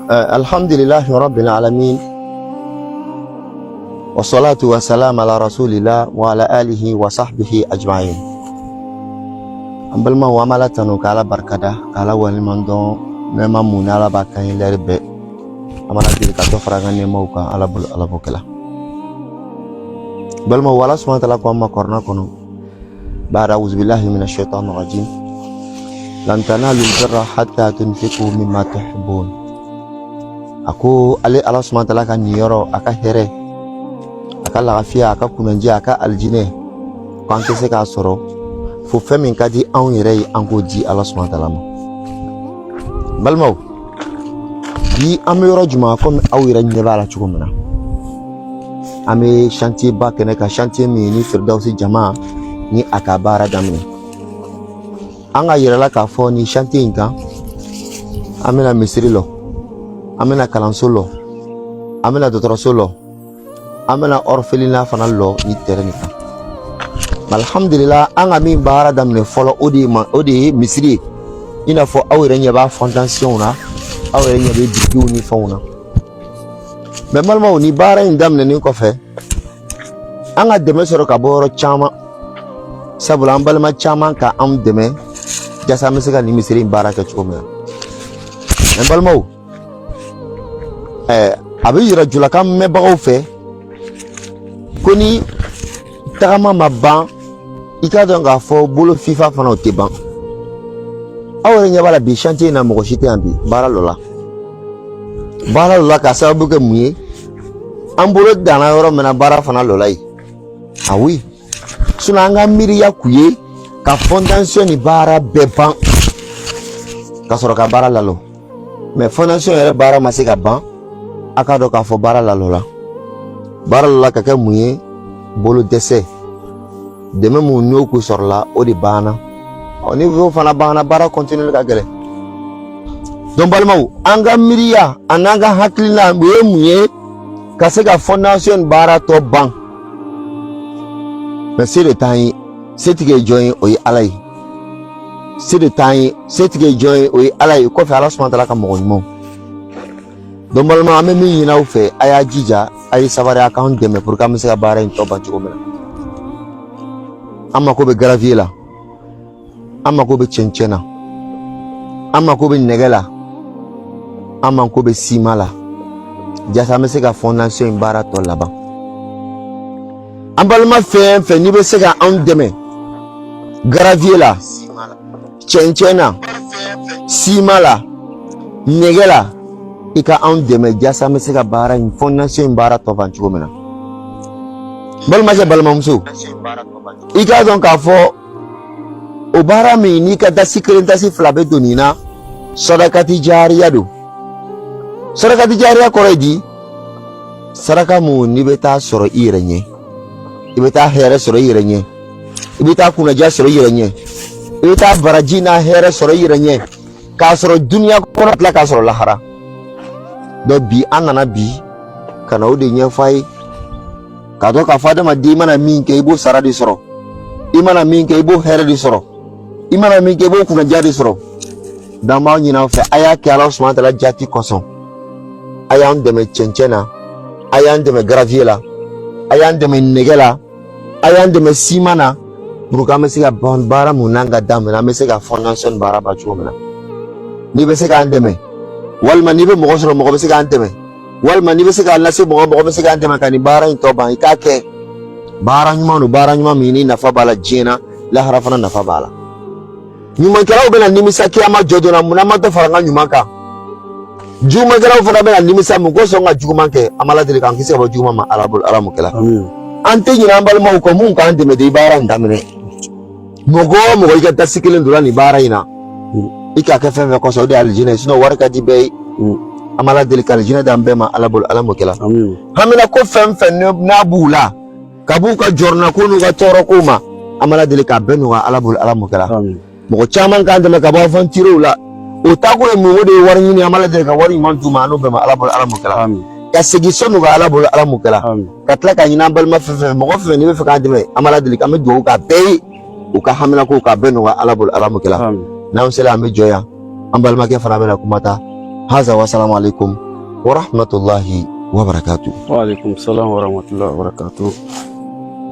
Alhamdulillahi rabbil alamin. Wassalatu wassalamu ala rasulillah wa ala alihi wa sahbihi ajma'in. Ambalma wa mala tanu kala barkada kala wali mandon nema munala bakan lerbe amala dil ka to faranga ne mawka ala bul ala bokala balma wala subhanahu wa ta'ala ko ma korna kono ba'da auzubillahi minash shaitanir rajim lan tanalul birra hatta tunfiqu mimma tuhibbun. Aku ale Allah subhanahu wa ta'ala kan yoro aka here aka lafiya aka kunanje aka aljine kan kese ka soro fo femi kadi an yere an ko di Allah subhanahu wa ta'ala balmaw bi am yoro juma comme awira nyebala chukumna ame chantier ba kene ka chantier mi ni firdausi jamaa ni akabara damne anga yere la ka fo ni chantier inga amena misri lo amena kalanso lo amena dotoroso lo amena orphelinat fana lo ni terrain kan alhamdulillah anga min bara damne folo odi misri ina fo awre nyaba fondation na awre nyabe bidiou ni fauna mais malma ni bara indamne ni ko fe anga deme soro ka boro chama sabula ambalma chama ka am deme jasa misika ni misri bara ka choma ambalma abi yira jula kam me bago fe koni tagama maban ika don ga fo bolo fifa fana o teban awre nya bala bi chantier na mo shite ambi bara lola ka sababu ke muye ambolo dana yoro mena bara fana lola yi awi suna nga miri ya kuye ka fondation ni bara beban ka soro ka bara lalo mais fondation yere bara masika ban aka do ka fo bara lalo ka ke muye bolo dese deme mu nyoku sorla o di bana oni vo fana bana bara continue ka gele don balmaw anga miriya ananga haklina muye kasega fondation bara to ban mais c'est le temps setige join oyi alay c'est le temps setige join oyi alay ko fa Allah subhanahu wa ta'ala ka mo ngom don balmaw ame mi yina u fe aya jija ay sabare account deme pour ka misega bara en to ban ci ko mena amma ko be gravier la amma ko be chencena amma ko be negela amma ko be simala jasa me se ka fondation bara to laba ambalma fe ni be se ka an deme gravier la chencena simala negela ika an deme jasa me se ka bara fondation bara to ban chuko mena balma je balma muso ika don ka fo obara mi ni ka dasi krentasi flabe donina sadakati jariya do sadakati jariya koredi sadaka mu ni beta soro irenye ibeta here soro irenye ibeta kuna ja soro irenye ibeta barajina here soro irenye ka soro dunya ko la ka soro lahara do bi anana bi kana ode nya fai ka do ka fada ma di mana min ke ibo saradi soro imana min ke ibo here di soro imana min ke ibo kuna jadi soro dama nyina fe aya ke Allah subhanahu wa ta'ala jati koson aya ndeme chencena aya ndeme gravier aya ndeme negela aya ndeme simana buruka mesiga bon bara munanga damna mesiga fondation bara ba chomna ni besega andeme walma ni be mo soro mo besega andeme walma ni besega nasi mo besega andeme kani bara into ba ikake bara nyuma mini nafa bala jena la harafana nafa bala nyuma kala ubena nimisa kiyama jodona munama to faranga nyuma ka juma kala ufana bena nimisa mu goso nga juma ke amala dele kan kisi ba juma ma alabul alamu kala amin ante nyina ambal ma ko mun kan de me de bara ndamre mogo ika tasikile ndura ni bara ina ika ka fenfe ko so de aljina sino warka di be amala dele kan aljina dambe ma alabul alamu kala amin hamina ko fenfe na bula kabuka jorna kunu ga toro kuma amala dele ka benu ga alabul alamu kala amin mo chaman kan de ka ba fon tiro la o ta ko mo wode warni ni amala dele ka wari man tuma no be ma alabul alamu kala amin ka segi sonu ga alabul alamu kala amin katla ka nyina bal ma fefe mo ko fe ni be fe ka de amala dele ka me do ka be o ka hamina ko ka benu ga alabul alamu kala amin na on sela me joya ambal ma ke fara bela kumata Haza wa salamu alaikum wa rahmatullahi wa barakatuh. Wa alaikum salam wa rahmatullahi wa barakatuh.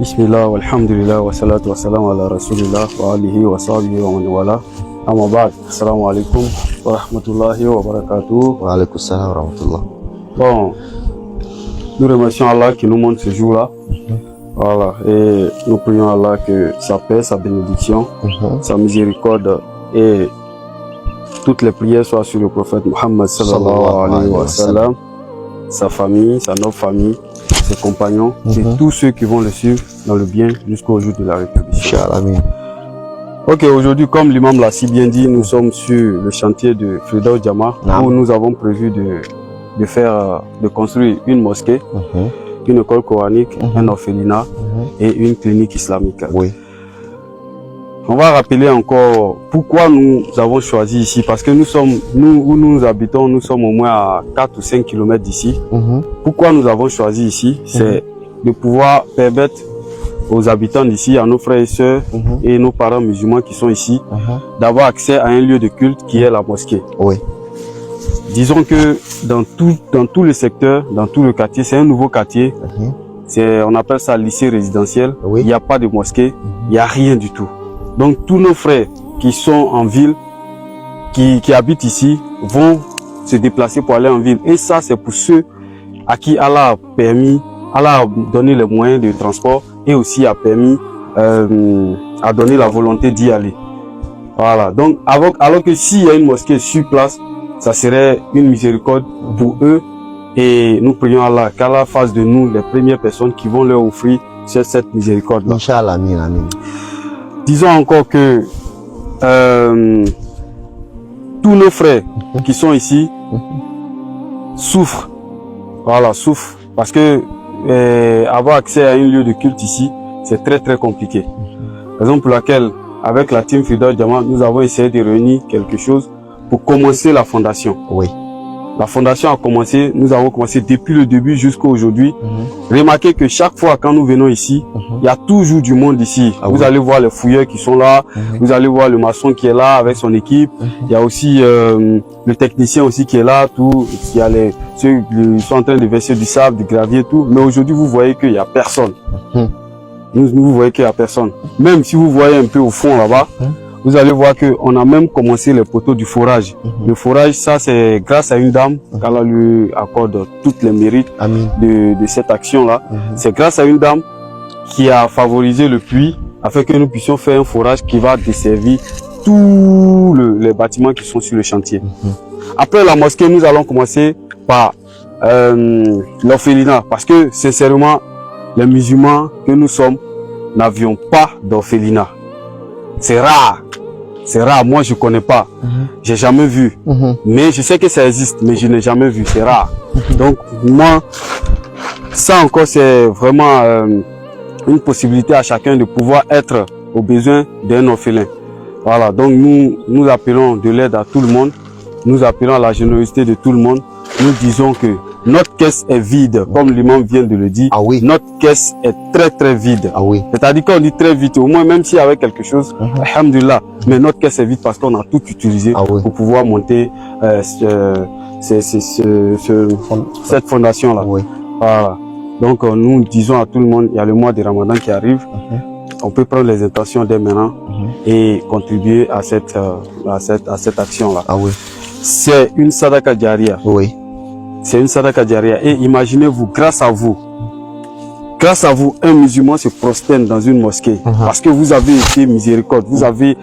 Bismillah walhamdulillah wa salatu wa salam ala rasulillah wa alihi wa sahbihi wa man wala. Amma ba'd. Assalamu alaikum wa rahmatullahi wa barakatuh. Wa alaikum salam wa rahmatullah. Bon, nous remercions Allah qui nous montre ce jour-là. Voilà, et nous prions Allah que sa paix, sa bénédiction, sa miséricorde et toutes les prières soient sur le prophète Muhammad sallallahu alayhi wa sallam, sa famille, sa noble famille, ses compagnons et tous ceux qui vont le suivre dans le bien jusqu'au jour de la républication. Inch'Allah. Ok, aujourd'hui, comme l'imam l'a si bien dit, nous sommes sur le chantier de Firdaus Jama où nous avons prévu de construire une mosquée, une école coranique, un orphelinat et une clinique islamique. Oui. On va rappeler encore pourquoi nous avons choisi ici, parce que où nous habitons, nous sommes au moins à 4 ou 5 km d'ici. Pourquoi nous avons choisi ici, c'est de pouvoir permettre aux habitants d'ici, à nos frères et sœurs et nos parents musulmans qui sont ici, d'avoir accès à un lieu de culte qui est la mosquée. Oui. Disons que dans tout le secteur, dans tout le quartier, c'est un nouveau quartier. On appelle ça lycée résidentiel. Oui. Il n'y a pas de mosquée, il n'y a rien du tout. Donc tous nos frères qui sont en ville, qui habitent ici, vont se déplacer pour aller en ville. Et ça, c'est pour ceux à qui Allah a donné les moyens de transport et aussi a permis, a donné la volonté d'y aller. Voilà. Donc, alors que s'il y a une mosquée sur place, ça serait une miséricorde pour eux. Et nous prions Allah, qu'Allah fasse de nous les premières personnes qui vont leur offrir cette miséricorde-là. Inch'Allah, amin. Disons encore que tous nos frères qui sont ici souffrent. Voilà, souffrent. Parce que avoir accès à un lieu de culte ici, c'est très très compliqué. Raison pour laquelle, avec la team Firdaus Jama, nous avons essayé de réunir quelque chose pour commencer la fondation. Oui. La fondation a commencé, nous avons commencé depuis le début jusqu'à aujourd'hui. Remarquez que chaque fois quand nous venons ici, il y a toujours du monde ici. Vous allez voir les fouilleurs qui sont là, vous allez voir le maçon qui est là avec son équipe. Il y a aussi le technicien aussi qui est là, il y a ceux qui sont en train de verser du sable, du gravier, tout. Mais aujourd'hui, vous voyez qu'il n'y a personne. Vous voyez qu'il n'y a personne. Même si vous voyez un peu au fond là-bas, vous allez voir qu'on a même commencé les poteaux du forage. Le forage, ça c'est grâce à une dame qu'Allah lui accorde toutes les mérites de cette action-là. C'est grâce à une dame qui a favorisé le puits afin que nous puissions faire un forage qui va desservir tous les bâtiments qui sont sur le chantier. Après la mosquée, nous allons commencer par l'orphelinat parce que sincèrement, les musulmans que nous sommes n'avions pas d'orphelinat. C'est rare. C'est rare, moi je connais pas, j'ai jamais vu, mais je sais que ça existe, mais je n'ai jamais vu, c'est rare. Donc moi, ça encore c'est vraiment une possibilité à chacun de pouvoir être au besoin d'un orphelin. Voilà, donc nous appelons de l'aide à tout le monde, nous appelons à la générosité de tout le monde, nous disons que notre caisse est vide, comme l'imam vient de le dire. Notre caisse est très très vide. C'est-à-dire qu'on dit très vite, au moins même s'il y avait quelque chose, alhamdulillah, mais notre caisse est vide parce qu'on a tout utilisé pour pouvoir monter cette fondation-là. Voilà. Donc nous disons à tout le monde, il y a le mois de Ramadan qui arrive, on peut prendre les intentions dès maintenant et contribuer à cette action-là. C'est une sadaka jariya. C'est une sadaka jariya. Et imaginez-vous, grâce à vous, un musulman se prosterne dans une mosquée parce que vous avez été miséricorde, vous avez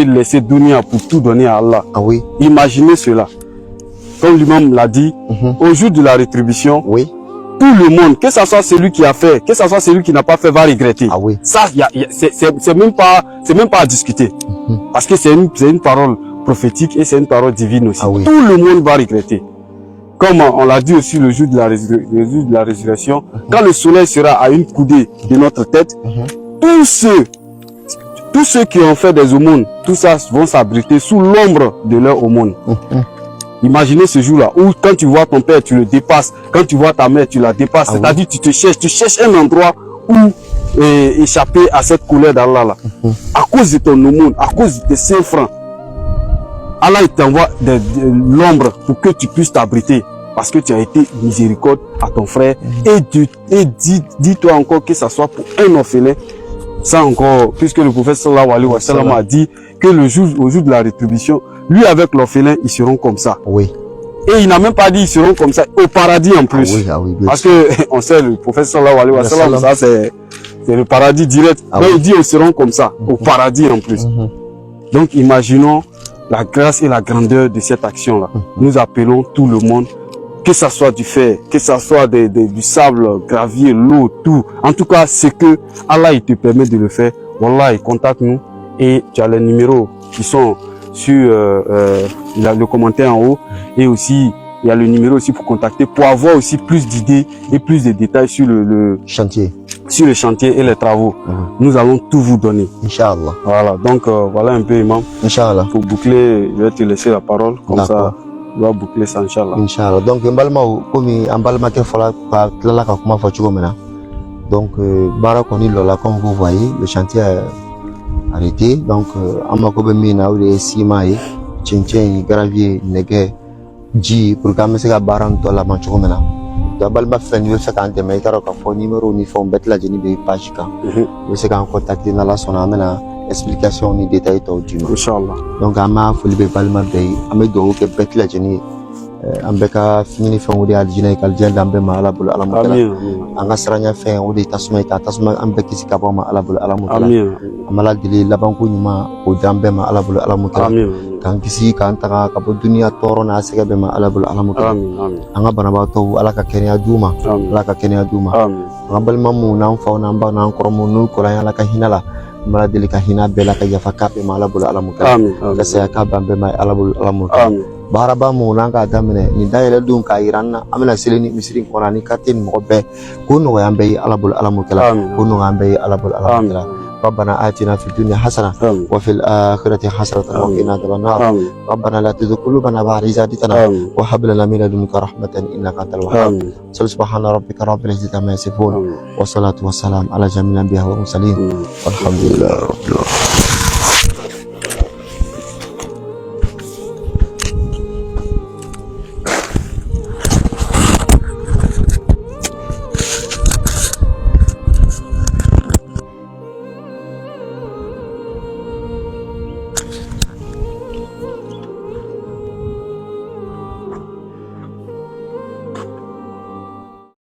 laissé dunya pour tout donner à Allah. Imaginez cela. Comme l'imam l'a dit, au jour de la rétribution, tout le monde, que ce soit celui qui a fait, que ce soit celui qui n'a pas fait, va regretter. Ça, c'est même pas à discuter. Parce que c'est une parole prophétique et c'est une parole divine aussi. Tout le monde va regretter. Comme on l'a dit aussi le jour de la résurrection, quand le soleil sera à une coudée de notre tête, tous ceux qui ont fait des aumônes, tout ça vont s'abriter sous l'ombre de leur aumône. Imaginez ce jour-là où quand tu vois ton père, tu le dépasses, quand tu vois ta mère, tu la dépasses. C'est-à-dire tu cherches un endroit où échapper à cette colère d'Allah là. À cause de ton aumône, à cause de tes 5 francs. Allah il t'envoie l'ombre pour que tu puisses t'abriter. Parce que tu as été miséricorde à ton frère. Et dis-toi encore que ça soit pour un orphelin. Ça encore, puisque le prophète sallallahu alayhi wa sallam a dit que au jour de la rétribution, lui avec l'orphelin, ils seront comme ça. Oui. Et il n'a même pas dit ils seront comme ça au paradis en plus. Parce que on sait le prophète sallallahu alayhi wa sallam, ça c'est le paradis direct. Mais il dit ils seront comme ça, au paradis en plus. Donc imaginons la grâce et la grandeur de cette action-là. Nous appelons tout le monde, que ça soit du fer, que ça soit du sable, gravier, l'eau, tout. En tout cas, c'est que Allah il te permet de le faire. Wallah, contacte-nous et tu as les numéros qui sont sur le commentaire en haut, et aussi il y a le numéro aussi pour contacter, pour avoir aussi plus d'idées et plus de détails sur le chantier et les travaux. Nous allons tout vous donner. Inch'Allah. Voilà, donc voilà un peu, Imam. Inch'Allah. Pour boucler, je vais te laisser la parole, comme ça on va boucler ça, Inch'Allah. Inch'Allah. Donc Mbalma ke fola pa tlala ka kuma fa chugo mena. Donc bara koni lola, comme vous voyez, le chantier est arrêté. Donc amakobe mina ou les simaye, chenchen, gravier, nege, ji pour que me se ka baran to la manchugo mena. Balba fen yo se kan teme karo ka fo numéro ni fo bet la jeni be page ka. Yo se kan contacter na la sona mena explication ni détail to djuma. Inshallah. Donc ama fo libe balma be ame do ke bet la jeni ambeka fini fo wudi aljina kal jenda ambe ma ala bul alamu kala. Anga saranya fe wudi tasma ambe kisi ka ba ma ala bul alamu kala. Amala dili laban ko nyuma o dambe ma ala bul alamu kala. Kan kisi kan taga ka bo dunia toro na sega be ma ala bul alamu kala. Anga banaba to ala ka kenya duma. Ala ka kenya duma. Anga balma mu na fa na ba na ko mo nu ko la ala ka hinala. Mala dili ka hina bela ka yafa ka be ma ala bul alamu kala. Ka se ka bambe ma ala bul alamu kala. Baraba mu na ka damene ni dayele dun ka iranna amela seleni misrin korani katin mo be ko no yambe ala bul alamu kala. Ko no yambe ala bul alamu kala. ربنا آتنا في الدنيا حسنة وفي الآخرة حسنة وقنا عذاب النار ربنا لا تزغ قلوبنا بعد إذ هديتنا وهب لنا من لدنك رحمة إنك أنت الوهاب سبحان ربك رب العزة عما يصفون والصلاة والسلام على جميع الأنبياء والمرسلين والحمد لله.